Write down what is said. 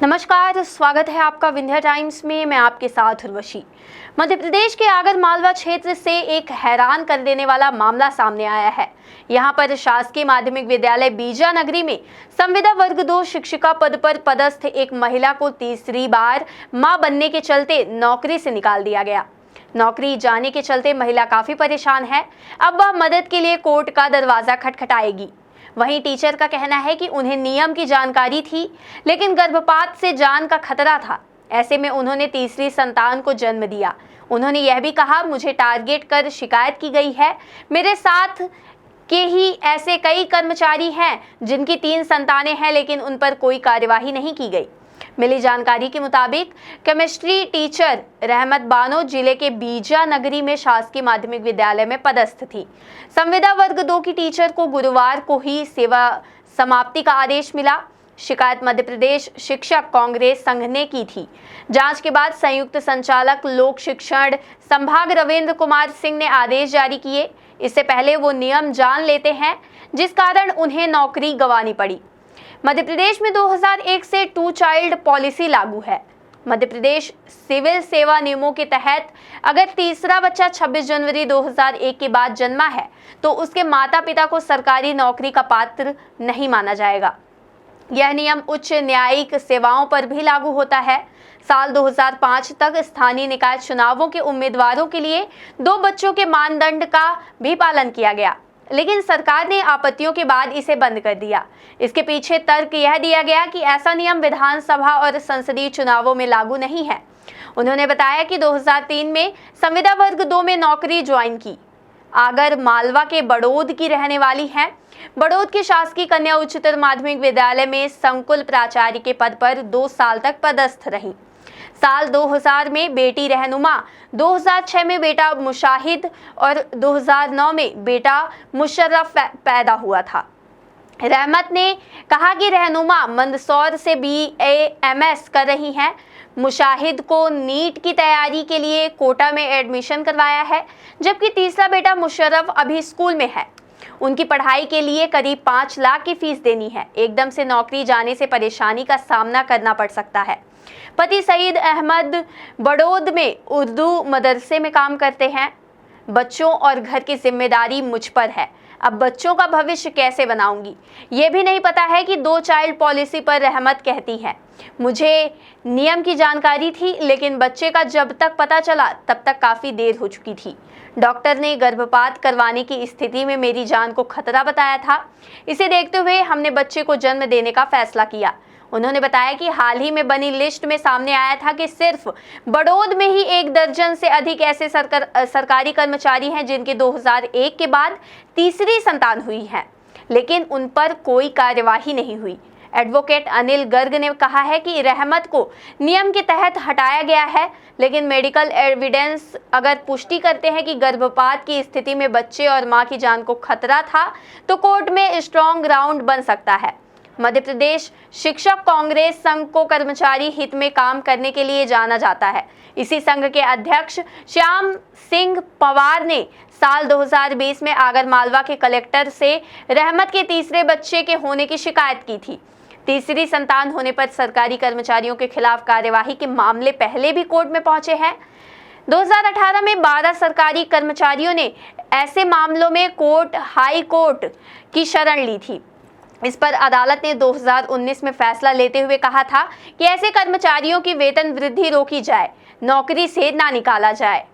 नमस्कार, स्वागत है आपका विंध्या टाइम्स में। मैं आपके साथ उर्वशी। मध्य प्रदेश के आगर मालवा क्षेत्र से एक हैरान कर देने वाला मामला सामने आया है। यहां पर शासकीय माध्यमिक विद्यालय बीजा नगरी में संविदा वर्ग 2 शिक्षिका पद पर पदस्थ एक महिला को तीसरी बार मां बनने के चलते नौकरी से निकाल दिया गया। नौकरी जाने के चलते महिला काफी परेशान है। अब वह मदद के लिए कोर्ट का दरवाजा खटखटाएगी। वहीं टीचर का कहना है कि उन्हें नियम की जानकारी थी, लेकिन गर्भपात से जान का खतरा था। ऐसे में उन्होंने तीसरी संतान को जन्म दिया। उन्होंने यह भी कहा, मुझे टारगेट कर शिकायत की गई है। मेरे साथ के ही ऐसे कई कर्मचारी हैं जिनकी 3 संतानें हैं, लेकिन उन पर कोई कार्यवाही नहीं की गई। मिली जानकारी के मुताबिक केमिस्ट्री टीचर रहमत बानो जिले के बीजा नगरी में शासकीय माध्यमिक विद्यालय में पदस्थ थी। संविदा वर्ग 2 की टीचर को गुरुवार को ही सेवा समाप्ति का आदेश मिला। शिकायत मध्य प्रदेश शिक्षक कांग्रेस संघ ने की थी। जांच के बाद संयुक्त संचालक लोक शिक्षण संभाग रविंद्र कुमार सिंह ने आदेश जारी किए। इससे पहले वो नियम जान लेते हैं, जिस कारण उन्हें नौकरी गंवानी पड़ी। मध्य प्रदेश में 2001 से 2 चाइल्ड पॉलिसी लागू है। मध्य प्रदेश सिविल सेवा नियमों के तहत अगर तीसरा बच्चा 26 जनवरी 2001 के बाद जन्मा है तो उसके माता पिता को सरकारी नौकरी का पात्र नहीं माना जाएगा। यह नियम उच्च न्यायिक सेवाओं पर भी लागू होता है। साल 2005 तक स्थानीय निकाय चुनावों के उम्मीदवारों के लिए 2 बच्चों के मानदंड का भी पालन किया गया, लेकिन सरकार ने आपत्तियों के बाद इसे बंद कर दिया। इसके पीछे तर्क यह दिया गया कि ऐसा नियम विधानसभा और संसदीय चुनावों में लागू नहीं है। उन्होंने बताया कि 2003 में संविदा वर्ग 2 में नौकरी ज्वाइन की। आगर मालवा के बड़ौद की रहने वाली हैं। बड़ौद के शासकीय कन्या उच्चतर माध्यमिक विद्यालय में संकुल प्राचार्य के पद पर 2 साल तक पदस्थ रहीं। साल 2000 में बेटी रहनुमा, 2006 में बेटा मुशाहिद और 2009 में बेटा मुशर्रफ पैदा हुआ था। रहमत ने कहा कि रहनुमा मंदसौर से BA MS कर रही हैं। मुशाहिद को नीट की तैयारी के लिए कोटा में एडमिशन करवाया है, जबकि तीसरा बेटा मुशर्रफ अभी स्कूल में है। उनकी पढ़ाई के लिए करीब 5 लाख की फीस देनी है। एकदम से नौकरी जाने से परेशानी का सामना करना पड़ सकता है। पति सईद अहमद बड़ौद में उर्दू मदरसे में काम करते हैं। बच्चों और घर की जिम्मेदारी मुझ पर है। अब बच्चों का भविष्य कैसे बनाऊंगी, ये भी नहीं पता है कि 2 चाइल्ड पॉलिसी पर रहमत कहती है, मुझे नियम की जानकारी थी, लेकिन बच्चे का जब तक पता चला तब तक काफ़ी देर हो चुकी थी। डॉक्टर ने गर्भपात करवाने की स्थिति में मेरी जान को खतरा बताया था। इसे देखते हुए हमने बच्चे को जन्म देने का फैसला किया। उन्होंने बताया कि हाल ही में बनी लिस्ट में सामने आया था कि सिर्फ बड़ौद में ही 1 दर्जन से अधिक ऐसे सरकारी कर्मचारी हैं जिनके 2001 के बाद तीसरी संतान हुई है, लेकिन उन पर कोई कार्यवाही नहीं हुई। एडवोकेट अनिल गर्ग ने कहा है कि रहमत को नियम के तहत हटाया गया है, लेकिन मेडिकल एविडेंस अगर पुष्टि करते हैं कि गर्भपात की स्थिति में बच्चे और मां की जान को खतरा था तो कोर्ट में स्ट्रॉन्ग ग्राउंड बन सकता है। मध्य प्रदेश शिक्षक कांग्रेस संघ को कर्मचारी हित में काम करने के लिए जाना जाता है। इसी संघ के अध्यक्ष श्याम सिंह पवार ने साल 2020 में आगर मालवा के कलेक्टर से रहमत के तीसरे बच्चे के होने की शिकायत की थी। तीसरी संतान होने पर सरकारी कर्मचारियों के खिलाफ कार्यवाही के मामले पहले भी कोर्ट में पहुंचे हैं। 2018 में 12 सरकारी कर्मचारियों ने ऐसे मामलों में हाई कोर्ट की शरण ली थी। इस पर अदालत ने 2019 में फैसला लेते हुए कहा था कि ऐसे कर्मचारियों की वेतन वृद्धि रोकी जाए, नौकरी से ना निकाला जाए।